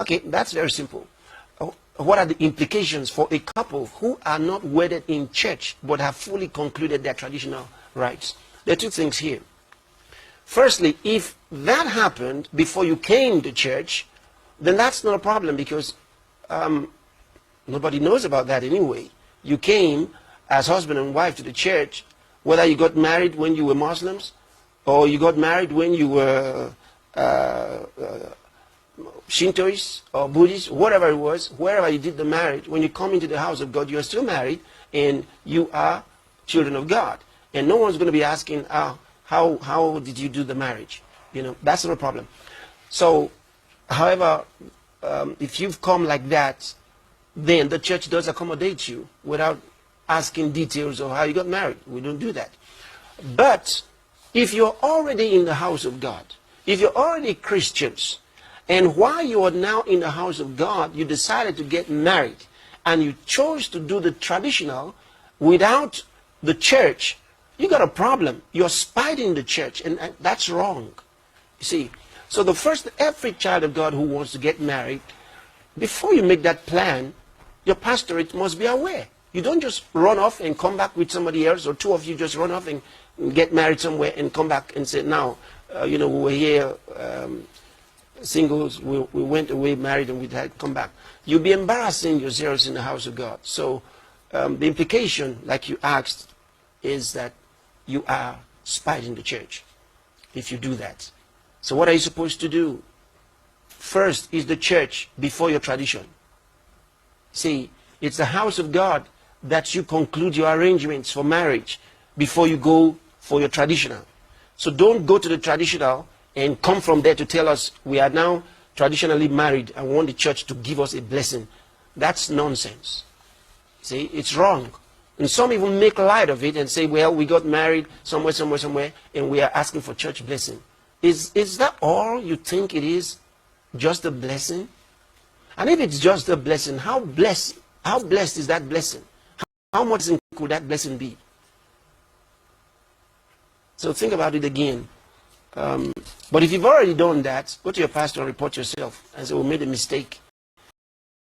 Okay, that's very simple. What are the implications for a couple who are not wedded in church but have fully concluded their traditional rites? There are two things here. Firstly, if that happened before you came to church, then that's not a problem, because nobody knows about that anyway. You came as husband and wife to the church, whether you got married when you were Muslims or you got married when you were Shintoists or Buddhists, whatever it was, wherever you did the marriage, when you come into the house of God, you are still married and you are children of God. And no one's going to be asking, how did you do the marriage? You know, that's not a problem. So, however, if you've come like that, then the church does accommodate you without asking details of how you got married. We don't do that. But if you're already in the house of God, if you're already Christians, and while you are now in the house of God, you decided to get married, and you chose to do the traditional without the church, you got a problem. You're spiting the church, and that's wrong. You see, so every child of God who wants to get married, before you make that plan, your pastorate must be aware. You don't just run off and come back with somebody else, or two of you just run off and get married somewhere and come back and say, now, we were here singles, we went away married and we had come back. You'll be embarrassing yourselves in the house of God. So the implication, like you asked, is that you are spiting the church if you do that. So what are you supposed to do? First is the church before your tradition. See, it's the house of God that you conclude your arrangements for marriage before you go for your traditional. So don't go to the traditional and come from there to tell us we are now traditionally married and want the church to give us a blessing. That's nonsense. See, it's wrong. And some even make light of it and say, well, we got married somewhere, and we are asking for church blessing. Is that all you think it is? Just a blessing? And if it's just a blessing, how blessed is that blessing? How much could that blessing be? So think about it again. But if you've already done that, go to your pastor and report yourself and say, we made a mistake.